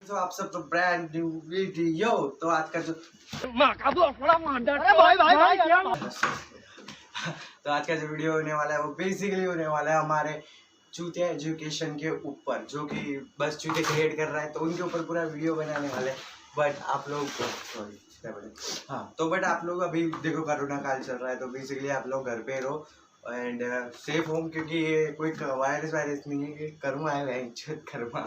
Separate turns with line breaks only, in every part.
तो आप सब तो ब्रांड न्यू वीडियो तो आज का जो तो आज का जो वीडियो होने वाला है वो बेसिकली होने वाला है हमारे चूतिया एजुकेशन के ऊपर, जो कि बस चूते क्रिएट कर रहा है तो उनके ऊपर पूरा वीडियो बनाने वाले हैं। बट आप लोग सॉरी तो बट आप लोग अभी देखो कोरोना काल चल रहा है तो बेसिकली आप लोग घर पे रहो एंड सेफ होम, क्योंकि ये कोई वायरस नहीं है कि कर्मा है कर्मा।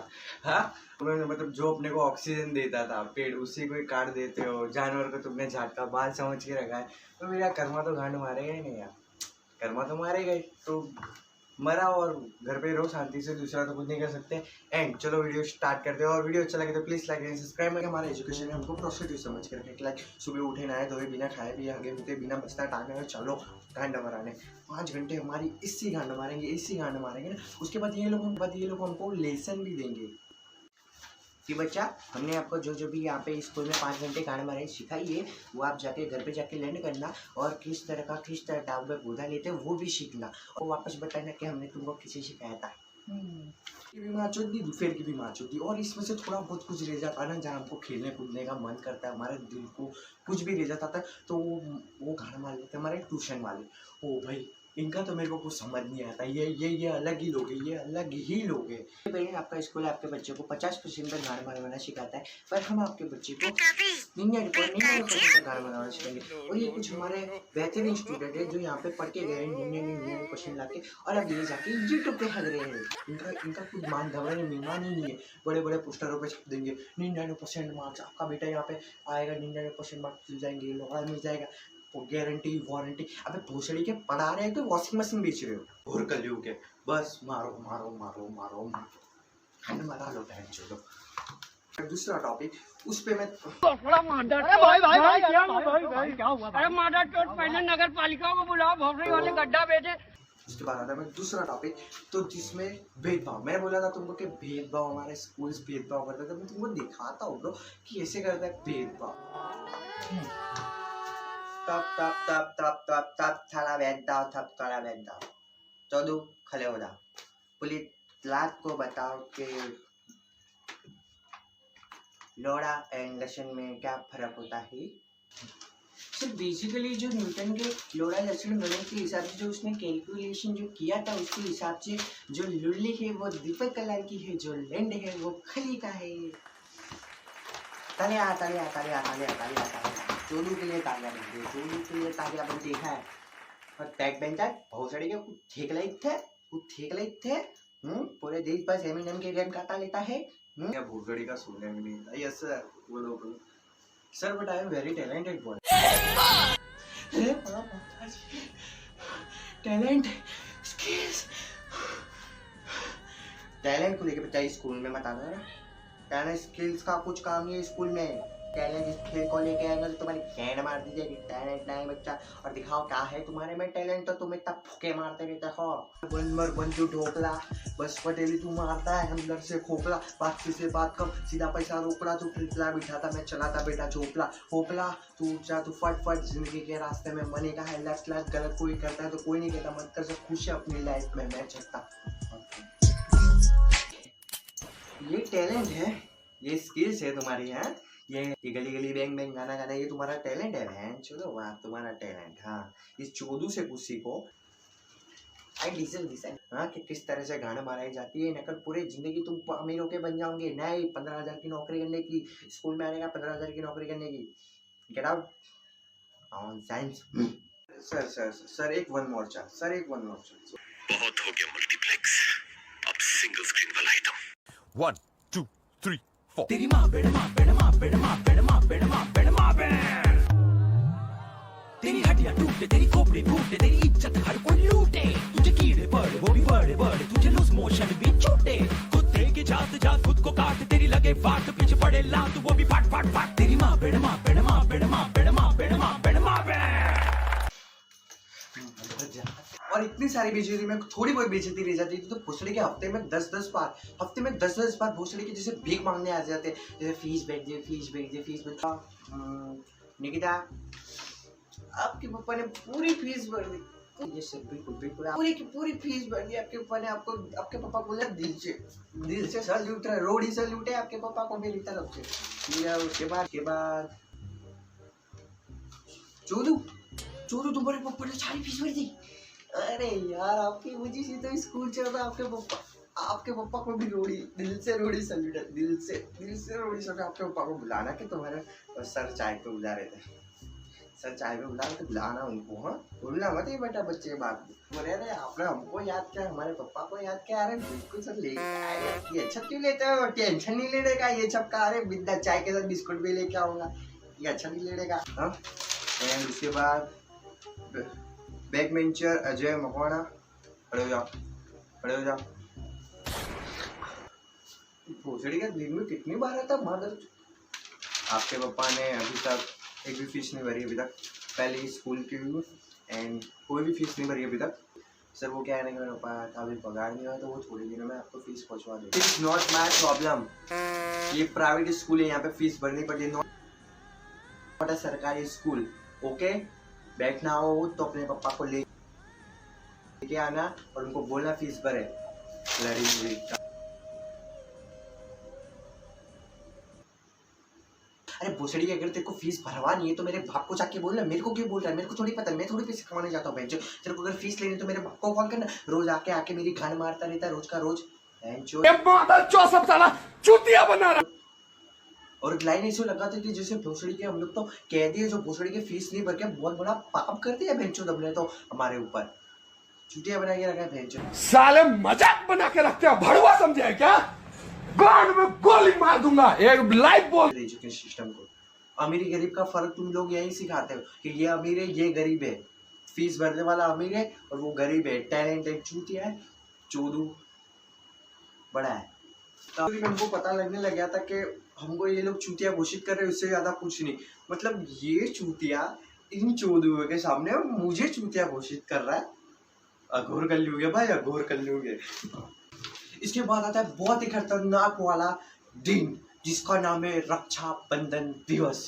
हाँ, उन्होंने मतलब जो अपने को ऑक्सीजन देता था पेड़, उसी को ही काट देते हो। जानवर को तुमने झाटका बाल समझ के रखा है तो मेरा कर्मा तो गांड मारेगा ही नहीं यार, कर्मा तो मारेगा ही। तो मरा और घर पे रहो शांति से, दूसरा तो कुछ नहीं कर सकते। एंड चलो वीडियो स्टार्ट करते हैं, और वीडियो अच्छा लगे तो प्लीज़ लाइक एंड सब्सक्राइब करके हमारे एजुकेशन में हमको पॉजिटिव समझ करके कि लाइक सुबह उठे ना धोए बिना खाए पिए आगे होते बिना बस्ता टांगे और चलो गांड मराने 5 घंटे हमारी इसी गांड मारेंगे ना। उसके बाद ये लोग हमको लेसन भी देंगे कि बच्चा हमने आपको जो भी यहाँ पे स्कूल में 5 घंटे गाना मारे सिखाइए वो आप जाके घर पे जाके लर्न करना, और किस तरह डाब में पौधा लेते हैं वो भी सीखना, और वापस बताना कि हमने तुमको किसे सिखाया था। की भी माँ चोदी दोपहर की भी माँ चोदी, और इसमें से थोड़ा बहुत कुछ रह जाता है ना, जहाँ हमको खेलने कूदने का मन करता है, हमारे दिल को कुछ भी रह जाता था तो वो गाना मार लेते हमारे ट्यूशन वाले। ओ भाई इनका तो मेरे को कुछ समझ नहीं आता, ये अलग ही लोग हैं, ये अलग ही लोग हैं। भाई आपका स्कूल आपके बच्चे को 50% का गाना बनाना सिखाता है, पर हम आपके बच्चे को 99% गाना बनाना सिखाएंगे। और ये कुछ हमारे बेहतरीन स्टूडेंट है जो यहाँ पे पढ़ के गए 99% लाके, और अब ये जाके यूट्यूब पे हग रहे हैं। इनका कुछ मान धवन मेहमान ही नहीं है, बड़े बड़े पोस्टरों पे छप देंगे 99% मार्क्स आपका बेटा यहाँ पे आएगा, 99% मार्क्स मिल जाएंगे, लोहा मिल जाएगा, गारंटी वारंटी। अबे भोसड़ी के पढ़ा रहे हैं तो वॉशिंग मशीन बेच रहे हो, और कलयुग के बस मारो मारो मारो मारो मारो हंड मारा लो बहन चलो। दूसरा टॉपिक उस पे मैं
थोड़ा मारदार। अरे भाई क्या हुआ? अरे मारदार चोट पहले नगर पालिका को बुलाओ, भोसड़ी वाले गड्ढा बेचे।
उसके बाद आता है मैं दूसरा टॉपिक, तो जिसमें भेदभाव। मैं बोला था तुमको कि भेदभाव हमारे स्कूल भेदभाव करते थे, मैं तुमको दिखाता हूँ ब्रो कि ऐसे करता है भेदभाव। तप थाला बैठता थप थाला बैठता चौदू खले हो जा पुलिस लात को बताओ कि लोड़ा एंड लहसुन में क्या फर्क होता है। सर बेसिकली जो न्यूटन के लोड़ा लहसुन बनने के हिसाब से जो उसने कैलकुलेशन जो किया था उसके हिसाब से जो लुल्ली है वो दीपक कलर की है, जो लैंड है वो खली का है। तालिया तालिया तालिया तालिया तालिया तालिया चोलू के लिए तालिया बनती है, चोलू के लिए तालिया बनती है। और टैग बेंचर भोसड़ी के कुछ ठेक लाइक थे पूरे देश बस एमिनेम के गेम काटा लेता है। या भोसड़ी का सुनने में नहीं था। यस सर, बोलो sir, but I am very talented boy. अरे बड़ा टैलेंट स्किल्स, टैलेंट को लेके बच्चा स्कूल में मत आना। टैलेंट स्किल्स का कुछ काम नहीं है स्कूल में। टैलेंट इस खेल को लेके आएगा तो तुम्हारी कैंड मार दी जाएगी। टैलेंट नहीं बच्चा, और दिखाओ क्या है तुम्हारे में टैलेंट, तो तुम इतना फुके मारते रहते हो। बंजू ढोकला बस पटेली तू मारता है अंदर से खोपला, बात से बात कम सीधा पैसा रोकड़ा, तू खिलखिला बिठाता मैं चलाता बेटा झोपला होपला, तू जा तू फट जिंदगी के रास्ते में मने का है लेफ्ट गलत कोई करता है तो कोई नहीं कहता, मत कर से खुश है अपनी लाइफ में मैं चलता। ये टैलेंट है, ये स्किल्स है तुम्हारी। है ये गली गली बैंग बैंग गाना गाना ये तुम्हारा टैलेंट है बहन चलो, वाह तुम्हारा टैलेंट। हाँ इस चोदू से कुछ सीखो। आई डिसाइड हाँ कि किस तरह से गाना माराई जाती है, नकल पूरे जिंदगी तुम अमीर होके बन जाओगे। नहीं 15,000 की नौकरी करने की, स्कूल में आने का 15,000 की नौकरी करने की। Get out on science. Sir एक वन मोर चांस,
बहुत हो गया मल्टीप्लेक्स, अब सिंगल स्क्रीन वाला आइटम। 1 2 3 4 तेरी माँ बेड़ तेरी हड्डियां टूटे, तेरी खोपड़ी फूटे, तेरी इज्जत हर कोई लूटे, तुझे कीड़े पड़े वो भी बड़े तुझे लूज मोशन भी छूटे, कुत्ते की जात खुद को काट, तेरी लगे वाट पीछे पड़े लात वो भी फाट तेरी माँ बेड़
और इतनी सारी बेइज्जती में थोड़ी बहुत बेइज्जती रह जाती थी तो भोसड़ी के हफ्ते में 10-10 बार भोसड़ी के जैसे भीख मांगने आ जाते, जैसे फीस भेज निकिता आपके पापा ने पूरी फीस भर दी, ये सब बिल्कुल बिल्कुल पूरी की पूरी फीस भर दी आपके पापा ने। आपको आपके पापा बोला दिल से सैल्यूट है, रोडी सैल्यूट है आपके पापा को मेरी तरफ से। उसके बाद चोदू तुम्हारे पापा ने सारी फीस भर दी। अरे यार आपकी वजह से तो स्कूल चल रहा। आपके पापा को भी दिल से रोडी सैल्यूट है, दिल से रोडी सैल्यूट। आपके पापा को बुलाना कि तुम्हारे सर चाय पे बुला रहे थे, सर चाय पे बुला रहे थे, बुलाना उनको। हाँ बोलना मत ये बेटा बच्चे बात बोले। अरे आपने हमको याद किया, हमारे पापा को याद किया। अरे बिल्कुल सर ले ये सब क्यों लेते हो, टेंशन नहीं लेने का ये सब का। अरे बिल्कुल चाय के साथ बिस्कुट भी लेके आऊंगा, ये अच्छा नहीं लेने का। हाँ एंड उसके बाद बैक बेंचर अजय मकवाना, खड़े हो जाओ। भोसड़ी का दिन में कितनी बार आता मादर। आपके पापा ने अभी तक एक भी फीस नहीं भरी अभी तक, पहले स्कूल की एंड कोई भी फीस नहीं भरी अभी तक। सर वो क्या है ना कि मेरे पापा अभी पगार नहीं हुआ तो वो थोड़ी दिनों में आपको फीस पहुंचवा देंगे। It's not my problem. ये प्राइवेट स्कूल है, यहाँ पे फीस भरनी पड़ती है, नॉट सरकारी स्कूल। ओके बैठना हो तो अपने पापा को लेके आना और उनको बोलना फीस भरे। लड़ी हुई अरे भोसड़ी अगर तेरे को फीस भरवानी है तो मेरे बाप को जाके बोलना। मेरे को क्यों बोल रहा है, मेरे को थोड़ी पता है, मैं थोड़ी पैसे कमाने जाता हूँ। तेरे को अगर फीस लेनी तो मेरे बाप को कॉल करना। रोज आके मेरी गान मारता रहता है रोज का रोज। और लाइन ऐसे लगाते थे जैसे भोसड़ी के हम लोग तो कह दिए जो भोसड़ी के फीस नहीं भर के बहुत बड़ा पाप कर दिया बेंचो दबने तो हमारे ऊपर चुटिया बना के रखा है बेंचो।
साले मजाक बना के रखते हो, भड़वा समझे है क्या? गांड में गोली मार दूंगा। एक लाइव बोल
एजुकेशन सिस्टम को अमीरी गरीब का फर्क तुम लोग यही सिखाते हो कि ये अमीर है ये गरीब है। फीस भरने वाला अमीर है और वो गरीब है। टैलेंटेड चूतिया है, चोदू बड़ा है। तभी हमको पता लगने लग गया था कि हमको ये लोग चूतिया घोषित कर रहे हैं, उससे ज्यादा कुछ नहीं। मतलब ये चूतिया इन चोदुओं के सामने मुझे चूतिया घोषित कर रहा है। अघोर कर लोगे भाई, अघोर कर लोगे। इसके बाद आता है बहुत ही खतरनाक वाला दिन जिसका नाम है रक्षा बंधन दिवस।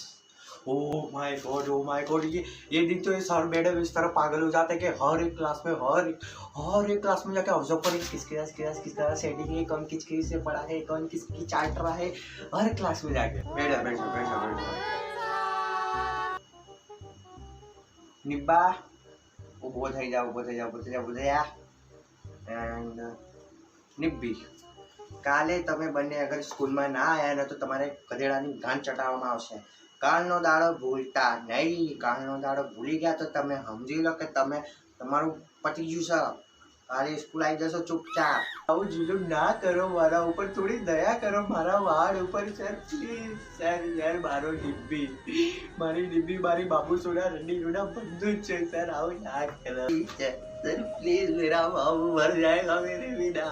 ओ माय गॉड ये दिन तो ये सर मैडम इस तरह पागल हो जाते हैं कि हर एक क्लास में जाके ऑब्जर्व करें किसका सेटिंग है, कौन किसकी से पढ़ा है, कौन किसकी चाट रहा है। हर क्लास में जाके बैठो निब्बा ऊभो થઈ જાઓ एंड निब्बी काले तमे बने अगर स्कूल में ना आया ना तो તમારે ગધેડાની ગાંઠ ચટાવવામાં આવશે। કાલનો દાડો ભૂલતા નહીં, કાલનો દાડો ભૂલી ગયા તો તમે સમજી લો કે તમે તમારું પતી ગયું છે। કાલે સ્કૂલ આવી જશો ચૂપચાપ। આવું જુલુમ ના કરો, મારા ઉપર થોડી દયા કરો, મારા વાળ ઉપર સર પ્લીઝ સર યાર મારો નિબ્બી મારી બાબુ સોડા રંડી જોડા બધું જ છે સર, આવું ના કરો सर प्लीज मेरा बाबू मर जाएगा मेरे बिना।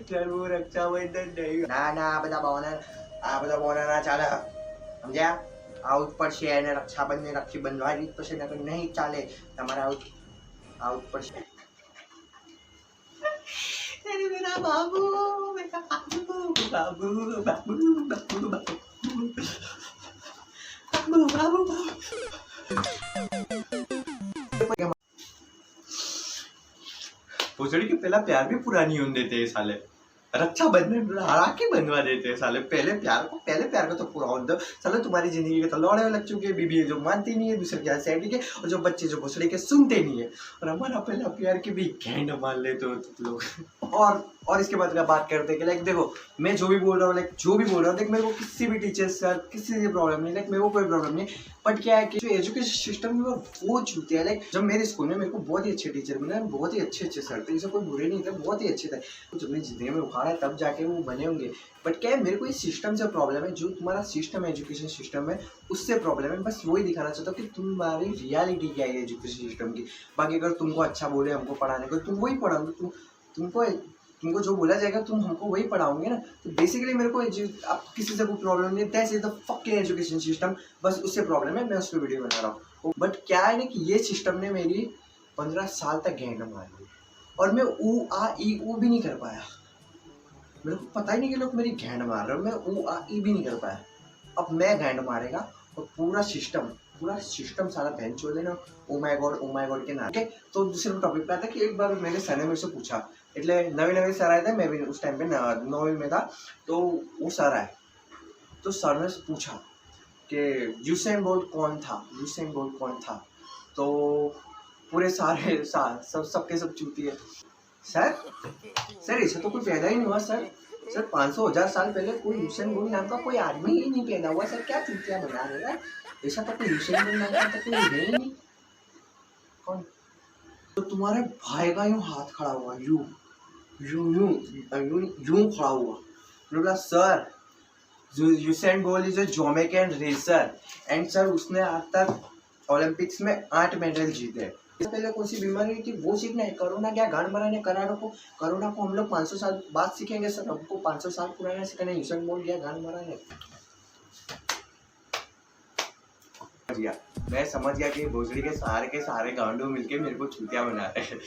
सर वो रक्षाबंधन नहीं ना બધા બોના ના ચાલે સમજ્યા। આઉટ પડશે અને રક્ષાબંધન રાખી બંધવાની પછી નકર નહીં ચાલે, તમારે આઉટ પડશે। अरे मेरा बाबू भोसड़ी के पहला प्यार भी पूरा नहीं होने देते साले। रक्षाबंधन राखी बंधवा देते हैं साले। पहले प्यार को तो पूरा होने दो साले। तुम्हारी जिंदगी के तो लौड़े लग चुके हैं, बीबी है जो मानती नहीं है, दूसरे के सैडी के, और जो बच्चे जो भोसड़ी के सुनते नहीं है, और हमारा पहला प्यार के भी घैंड मान लेते हो तुम लोग। और इसके बाद बात करते हैं कि लाइक देखो मैं जो भी बोल रहा हूँ देख मेरे को किसी भी टीचर से किसी से प्रॉब्लम नहीं, लाइक मेरे को कोई प्रॉब्लम नहीं। बट क्या है कि जो एजुकेशन सिस्टम में वो छूते हैं। लाइक जब मेरे स्कूल में मेरे को बहुत ही अच्छे टीचर मिले, बहुत ही अच्छे सर थे, जैसे कोई बुरे नहीं थे, बहुत ही अच्छे थे। तो जब मैं जिंदगी में उखाड़ा है तब जाके वो बने होंगे। बट क्या है मेरे को इस सिस्टम से प्रॉब्लम है, जो तुम्हारा सिस्टम है एजुकेशन सिस्टम है उससे प्रॉब्लम है। बस वही दिखाना चाहता हूँ कि तुम्हारी रियलिटी क्या है एजुकेशन सिस्टम की। बाकी अगर तुमको अच्छा बोले हमको पढ़ाने को, तुम वही पढ़ाओगे, तुमको जो बोला जाएगा तुम हमको वही पढ़ाओगे ना। तो बेसिकली मेरे को आप किसी से कोई प्रॉब्लम नहीं, that's is the fucking education system. बस उससे प्रॉब्लम है, मैं उस पर वीडियो बना रहा हूँ। बट क्या है ना कि ये सिस्टम ने मेरी 15 साल तक गैंड मारी और मैं ऊ आ ई ऊ भी नहीं कर पाया। मेरे को पता ही नहीं कि लोग मेरी गैंड मार रहे हो, मैं ऊ आ ई भी नहीं कर पाया। अब मैं गैंड मारेगा और पूरा सिस्टम पूरा सिस्टम सारा बहन चोद है ना, ओ माय गॉड के नाम। ओके, तो दूसरे टॉपिक पे आता कि एक बार मेरे सर ने मेरे से पूछा, એટલે नवे सर आए थे, मैं भी उस टाइम पे 9वीं में था, तो वो सर आए, तो सर ने पूछा कि यूसेन बोल्ट कौन था, तो पूरे सारे सबके सब चूती है। सर ऐसा तो कोई पैदा ही नहीं हुआ सर 500,000 साल पहले कोई यूसेन बोल्ट नाम का कोई आदमी ही नहीं पैदा हुआ सर, क्या चूतिया बना रहे हैं, ऐसा तो कोई यूसेन बोल्ट नाम का तो कोई है ही नहीं। कौन? तो तुम्हारे भाई का यूं हाथ खड़ा हुआ, यूं खड़ा हुआ, बोला sir Usain bolt is a Jamaican racer and sir उसने आज तक ओलंपिक्स में 8 मेडल जीते। इससे पहले कौन सी बीमारी थी वो सीखना है, कोरोना क्या गांड मराने कोरोना को हम लोग 500 साल बाद सीखेंगे सर, हमको 500 साल पुराना सीखना है, यूसेन बोल्ट गया गांड मराने। मैं समझ गया कि भोसड़ी के सारे गांडों मिलके मेरे को चूतिया बना रहे हैं।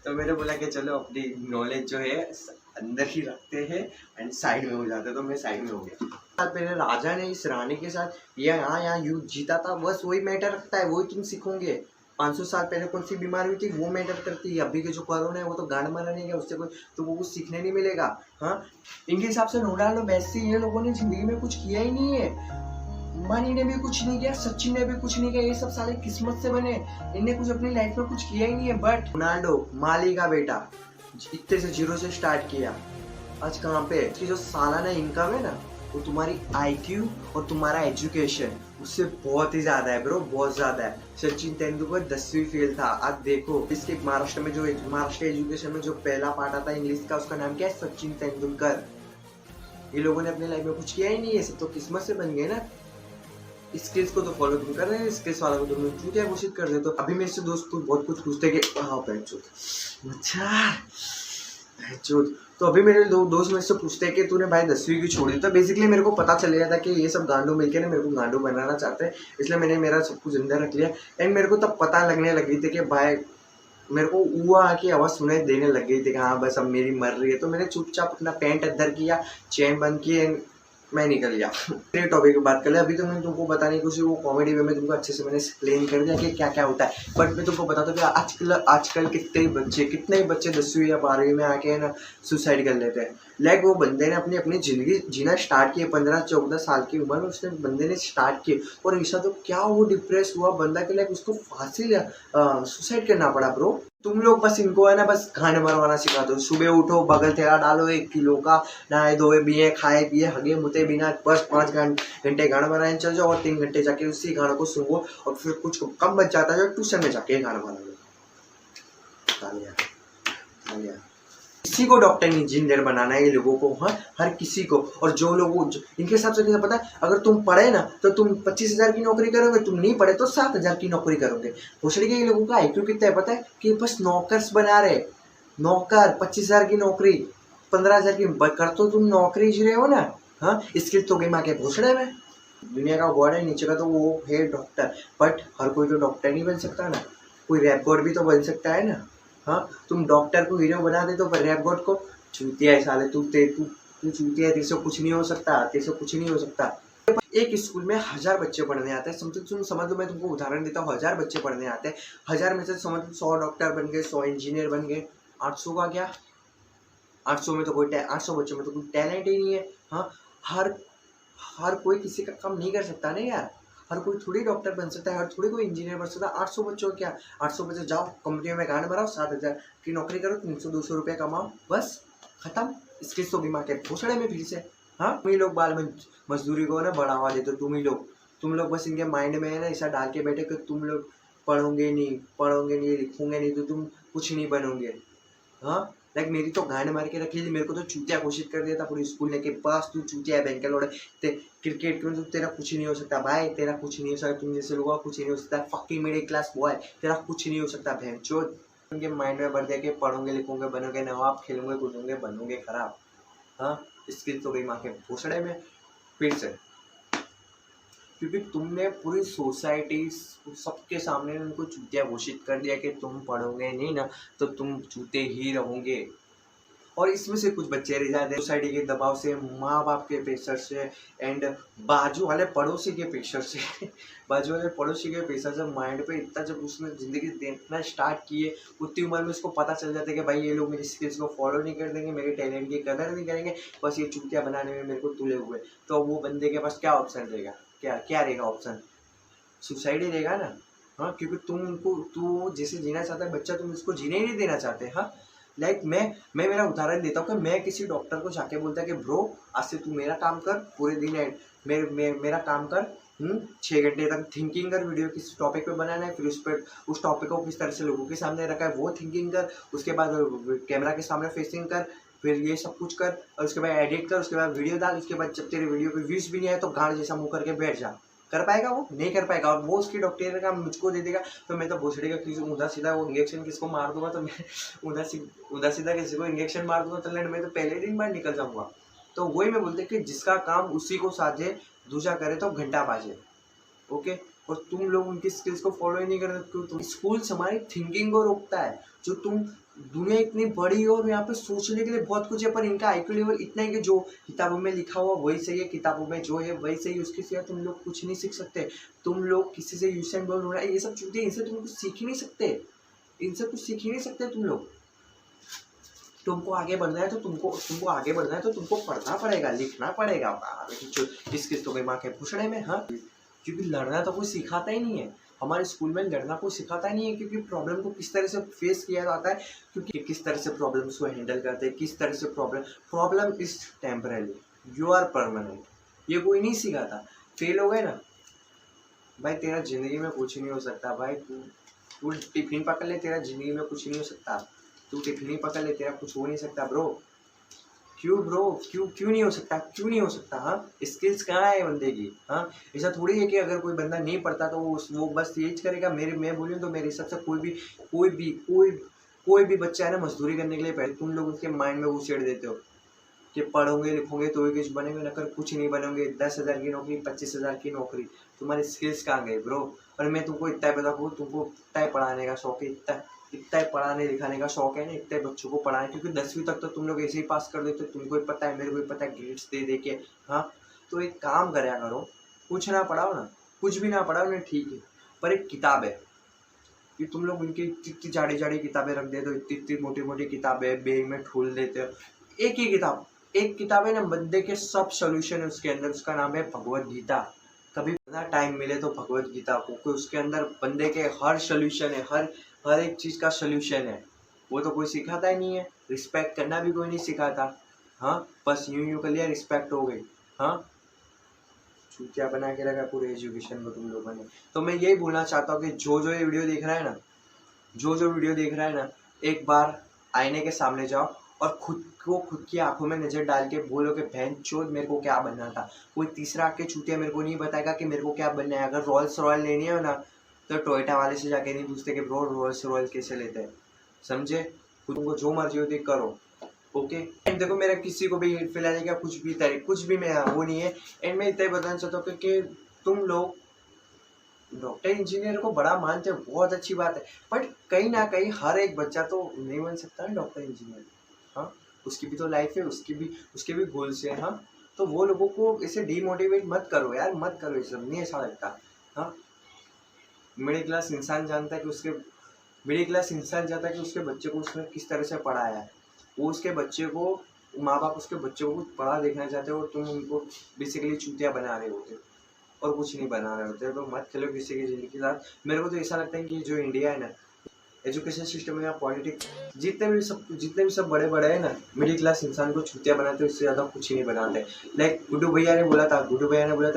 तो मैंने बोला कि चलो अपनी नॉलेज जो है अंदर ही रखते हैं एंड साइड में हो जाते हैं, तो मैं साइड में हो गया। पहले राजा ने इस रानी के साथ यहाँ युद्ध जीता था, बस वही मैटर रखता है, वही तुम सीखोगे। 500 साल पहले कौन सी बीमारी हुई थी वो मैटर करती है, अभी के जो कोरोना है वो तो गांड मराने का, उससे कोई तो वो कुछ सीखने नहीं मिलेगा। हाँ, इनके हिसाब से रोनाल्डो मेसी ये लोगों ने जिंदगी में कुछ किया ही नहीं है, अंबानी ने भी कुछ नहीं किया, सचिन ने भी कुछ नहीं किया, ये सब साले किस्मत से बने, इनने कुछ अपनी लाइफ में कुछ किया ही नहीं है। बट रोनाल्डो माली का बेटा इतने से 0 से स्टार्ट किया, आज कहाँ पे? इसकी जो सालाना इनकम है ना वो तुम्हारी IQ और तुम्हारा एजुकेशन उससे बहुत ही ज्यादा है ब्रो, बहुत ज्यादा है। सचिन तेंदुलकर 10वीं फेल था, आज देखो इसके महाराष्ट्र में जो महाराष्ट्र एजुकेशन में जो पहला पार्ट आता है इंग्लिश का, उसका नाम क्या है? सचिन तेंदुलकर। ये लोगों ने अपने लाइफ में कुछ किया ही नहीं है, सब तो किस्मत से बन गए ना। स्किल्स को तो फॉलो तुम कर रहे हैं, स्किल्स वाला को तुम चूतिया घोषित कर देते हो। अभी मेरे से दोस्त बहुत कुछ पूछते कि तो अभी मेरे दोस्त मेरे से पूछते हैं कि तूने भाई 10वीं की छोड़ी, तो बेसिकली मेरे को पता चल गया था कि ये सब गांडू मिलके ना मेरे को गांडू बनाना चाहते हैं, इसलिए मैंने मेरा सब कुछ अंदर रख लिया। एंड मेरे को तब पता लगने लग गई थी कि भाई मेरे को हुआ की आवाज़ सुनाई देने लग गई थी कि हाँ बस अब मेरी मर रही है, तो मैंने चुपचाप अपना पैंट अंदर किया, चैन बंद की एंड मैं निकल गया। फिर टॉपिक की बात कर ले। अभी तो मैंने तुमको बताने की कोशिश, वो कॉमेडी वे में तुमको अच्छे से मैंने एक्सप्लेन कर दिया कि क्या क्या होता है, बट मैं तुमको बताता हूँ कि आजकल कितने ही बच्चे 10वीं या 12वीं में आके ना सुसाइड कर लेते हैं। लाइक वो बंदे ने अपनी ज़िंदगी जीना स्टार्ट किए 15-14 साल की उम्र में, उसने बंदे ने स्टार्ट किए, और ऐसा तो क्या वो डिप्रेस हुआ बंदा के, लाइक उसको फांसी सुसाइड करना पड़ा। ब्रो तुम लोग बस इनको है ना बस गांड मरवाना सिखा दो, सुबह उठो बगल थैला डालो 1 किलो का, नहाए धोए बिए खाए पिए हगे मुते बिना बस 5 घंटे गांड मराने चल जाओ, और 3 घंटे जाके उसी गानों को सुनो, और फिर कुछ कम बच जाता है ट्यूशन में जाके गाना मरा लो। किसी को डॉक्टर इंजीनियर बनाना है ये लोगों को, हाँ हर किसी को। और जो लोग इनके हिसाब से पता है, अगर तुम पढ़े ना तो तुम 25,000 की नौकरी करोगे, तुम नहीं पढ़े तो 7,000 की नौकरी करोगे। भोसड़ी के लोगों का IQ कितना है पता है? कि बस नौकर्स बना रहे, नौकर 25,000 की नौकरी 15,000 की कर, तो तुम नौकरी जी रहे हो ना। हाँ, स्किल तो गेम आके भोसड़े में दुनिया का गॉड है, नीचे का तो वो है डॉक्टर, बट हर कोई तो डॉक्टर नहीं बन सकता ना, कोई रैप गॉड भी तो बन सकता है ना। हाँ, तुम डॉक्टर को हीरो बना दे तो रैप गॉड को चूतिया है साले, तू चूतिया है, तेरे से कुछ नहीं हो सकता। एक स्कूल में 1000 बच्चे पढ़ने आते हैं, समझ लो मैं तुमको उदाहरण देता हूँ, 1000 बच्चे पढ़ने आते हैं, 1000 में से समझ 100 डॉक्टर बन गए, 100 इंजीनियर बन गए, 800 का क्या? 800 में तो 800 बच्चों में तो कोई टैलेंट ही नहीं है। हाँ, हर कोई किसी का काम नहीं कर सकता ना यार, हर कोई थोड़ी डॉक्टर बन सकता है, हर थोड़ी कोई इंजीनियर बन सकता है। 800 बच्चों क्या, 800 बच्चे जाओ कंपनियों में गांड मराओ, 7,000 की नौकरी करो, 300-200 रुपये कमाओ, बस खत्म। इसके तो बीमा के भोसड़े में फिर से। हाँ, तुम ही लोग बाल मजदूरी को ना बढ़ावा देते, तुम लोग बस इनके माइंड में है ना ऐसा डाल के बैठे कि तुम लोग पढ़ोगे नहीं, लिखोगे नहीं तो तुम कुछ नहीं बनोगे। हाँ, लाइक मेरी तो गांड मार के रखी थी, मेरे को तो चूतिया घोषित कर दिया था पूरी स्कूल ने कि बस तू चूतिया है, बैंकलोड़ क्रिकेट में तो तेरा कुछ नहीं हो सकता भाई, तेरा कुछ नहीं हो सकता, तुम जैसे लोगों का कुछ नहीं हो सकता, फकिंग मिडिल क्लास बॉय, तेरा कुछ नहीं हो सकता भैंचोद। उनके माइंड में भर दिया कि पढ़ोगे लिखोगे बनोगे नवाब, खेलोगे कूदोगे बनोगे खराब। हाँ, स्किल तो गई माँ के भोसड़े में फिर से, क्योंकि तुमने पूरी सोसाइटी सबके सामने उनको चूतिया घोषित कर दिया कि तुम पढ़ोगे नहीं ना तो तुम चूते ही रहोगे। और इसमें से कुछ बच्चे रह जाते हैं सोसाइटी के दबाव से, माँ बाप के प्रेशर से एंड बाजू वाले पड़ोसी के प्रेशर से बाजू वाले पड़ोसी के प्रेशर से माइंड पे इतना जब उसने ज़िंदगी देखना स्टार्ट किए उतनी उम्र में उसको पता चल जाता है कि भाई ये लोग मेरी स्किल्स को फॉलो नहीं कर देंगे, मेरे टैलेंट की कदर नहीं करेंगे, बस ये चूतिया बनाने में मेरे को तुले हुए। तो वो बंदे के पास क्या ऑप्शन रहेगा, क्या रहेगा ऑप्शन? सुसाइड ही रहेगा ना। हाँ, क्योंकि तू जैसे जीना चाहता है बच्चा, तुम उसको जीने ही नहीं देना चाहते। हाँ, लाइक मैं मेरा उदाहरण देता हूँ कि मैं किसी डॉक्टर को जाके बोलता कि ब्रो आज से तू मेरा काम कर, पूरे दिन मेरा काम कर, 6 घंटे तक थिंकिंग कर, वीडियो किस टॉपिक पे बनाना है, फिर उस टॉपिक को किस तरह से लोगों के सामने रखा है वो थिंकिंग कर, उसके बाद कैमरा के सामने फेसिंग कर, फिर ये सब कुछ कर, और उसके बाद एडिट कर, उसके बाद वीडियो डाल, उसके बाद जब तेरे वीडियो पे व्यूज भी नहीं आए तो गांड जैसा मुँह करके बैठ जा। कर पाएगा? वो नहीं कर पाएगा। और वो उसकी डॉक्टर का मुझको दे देगा तो मैं तो भोसड़ी का किसी उदा सीधा वो इंजेक्शन किसको मार दूंगा, तो मैं उदा सीधा किसी को इंजेक्शन मार दूंगा तो मैं तो पहले दिन बाहर निकल जाऊंगा। तो वही मैं बोलते कि जिसका काम उसी को साझे, दूसरा करे तो घंटा बाजे। ओके, और तुम लोग उनकी स्किल्स को फॉलो ही नहीं करते। तुम स्कूल्स हमारी थिंकिंग को रोकता है। जो तुम दुनिया इतनी बड़ी है और यहाँ पे सोचने के लिए बहुत कुछ है, पर इनका आईक्यू लेवल इतना है कि जो किताबों में लिखा हुआ वही सही है, किताबों में जो है वही सही है, उसके सिवा तुम लोग कुछ नहीं सीख सकते। तुम लोग किसी से यूसेन बोल हो रहा है, ये सब चीज़ें, इनसे तुम कुछ सीख ही नहीं सकते, इनसे कुछ सीख ही नहीं सकते तुम लोग। तुमको आगे बढ़ना है तो तुमको आगे बढ़ना है तो तुमको पढ़ना पड़ेगा, लिखना पड़ेगा। किस तो गई माँ के पूछने में। हाँ, क्योंकि लड़ना तो कोई सिखाता ही नहीं है हमारे स्कूल में, लड़ना कोई सिखाता ही नहीं है। क्योंकि प्रॉब्लम को किस तरह से फेस किया जाता है, क्योंकि किस तरह से प्रॉब्लम्स को हैंडल करते हैं, किस तरह से problem is temporary, you are permanent, ये कोई नहीं सिखाता। फेल हो गए ना भाई, तेरा जिंदगी में कुछ नहीं हो सकता भाई। तू टिफिन पकड़ ले, तेरा जिंदगी में कुछ नहीं हो सकता। तू टिफिन ही पकड़ ले, तेरा कुछ हो नहीं सकता ब्रो। क्यों ब्रो, क्यों नहीं हो सकता, क्यों नहीं हो सकता? हाँ, स्किल्स कहाँ है बंदे की? हाँ, ऐसा थोड़ी है कि अगर कोई बंदा नहीं पढ़ता तो वो बस यही करेगा। मैं बोलूँ तो मेरे हिसाब से कोई भी बच्चा है ना मजदूरी करने के लिए पहले तुम लोग उसके माइंड में वो सेट देते हो कि पढ़ोगे लिखोगे तो ही कुछ बनेंगे, नकर कुछ नहीं बनोगे। 10,000 की नौकरी, 25,000 की नौकरी, तुम्हारी स्किल्स कहाँ गए ब्रो? और मैं तुमको इतना ही बताऊँ, तुमको इतना ही पढ़ाने का शौक है, इतना ही पढ़ाने लिखाने का शौक है ना, इतने बच्चों को पढ़ाएं। क्योंकि 10वीं तक तो तुम लोग ऐसे ही पास कर देते, तुमको ही पता है, मेरे को ही पता है, ग्रेड्स दे के। हाँ, तो एक काम कराया करो, कुछ ना पढ़ाओ ना, कुछ भी ना पढ़ाओ ना, ठीक है, पर एक किताब है कि तुम लोग उनकी इतनी जाड़ी किताबें रख देते हो, इतनी मोटी किताबें बैग में ठूल देते हो। एक ही किताब है ना, बंदे के सब सोल्यूशन है उसके अंदर, उसका नाम है भगवत गीता। कभी टाइम मिले तो भगवत गीता को, क्योंकि उसके अंदर बंदे के हर सोल्यूशन है, हर एक चीज़ का सोल्यूशन है। वो तो कोई सिखाता ही नहीं है, रिस्पेक्ट करना भी कोई नहीं सिखाता। हाँ, बस यूं कर लिया, रिस्पेक्ट हो गई। हाँ, चूतिया बना के रखा पूरे एजुकेशन को तुम लोगों ने। तो मैं यही बोलना चाहता हूँ कि जो ये वीडियो देख रहा है ना, एक बार आईने के सामने जाओ और खुद की आंखों में नज़र डाल के बोलो कि बहन चोद मेरे को क्या बनना था। कोई तीसरा आके चूतिया मेरे को नहीं बताएगा कि मेरे को क्या बनना है। अगर रोल्स रॉयल लेनी है ना तो टोयोटा वाले से जाके नहीं पूछते कि ब्रो रोल्स रॉयल कैसे लेते हैं, समझे? तुमको जो मर्जी होती करो। ओके, एंड देखो मेरा किसी को भी हेट फैलाने का कुछ भी मैं वो नहीं है। एंड मैं इतना ही बताना चाहता हूँ कि तुम लोग डॉक्टर इंजीनियर को बड़ा मानते हो, बहुत अच्छी बात है, बट कहीं ना कहीं हर एक बच्चा तो नहीं बन सकता ना डॉक्टर इंजीनियर। हाँ, उसकी भी तो लाइफ है, उसके भी गोल्स है। हाँ, तो वो लोगों को इसे डीमोटिवेट मत करो यार, मत करो, ये सब नहीं अच्छा लगता। हाँ, मिडिल क्लास इंसान जानता है कि उसके बच्चे को उसने किस तरह से पढ़ाया है। वो उसके बच्चे को, माँ बाप उसके बच्चे को पढ़ा देखना चाहते हो और तुम उनको बेसिकली चूतिया बना रहे होते और कुछ नहीं बना रहे होते। तो मत खेलो किसी की ज़िंदगी के साथ। मेरे को तो ऐसा लगता है कि जो इंडिया है ना, एजुकेशन सिस्टम में या पॉलिटिक्स, जितने भी सब बड़े है ना, मिडिल क्लास इंसान को चूतिया बनाते, उससे ज़्यादा कुछ ही नहीं बनाते। लाइक गुड्डू भैया ने बोला था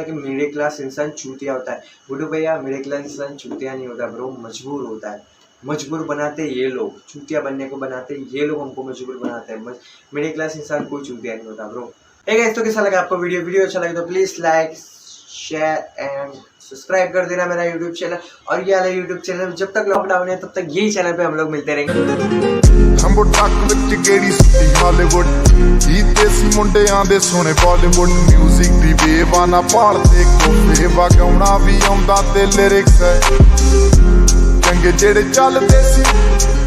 कि मिडिल क्लास इंसान चूतिया होता है। गुड्डू भैया, मिडिल क्लास इंसान चूतिया नहीं होता ब्रो, मजबूर होता है। मजबूर बनाते ये लोग, चूतिया बनने को बनाते ये लोग, हमको मजबूर बनाते हैं। मिडिल क्लास इंसान कोई चूतिया नहीं होता ब्रो। गाइस, तो कैसा लगा आपको वीडियो अच्छा लगे तो please like, share and subscribe कर देना मेरा यूट्यूब चैनल। और ये वाला यूट्यूब चैनल जब तक लॉकडाउन है तब तक यही चैनल पे हम लोग मिलते रहेंगे।
चंगे जेड़े चलदे सी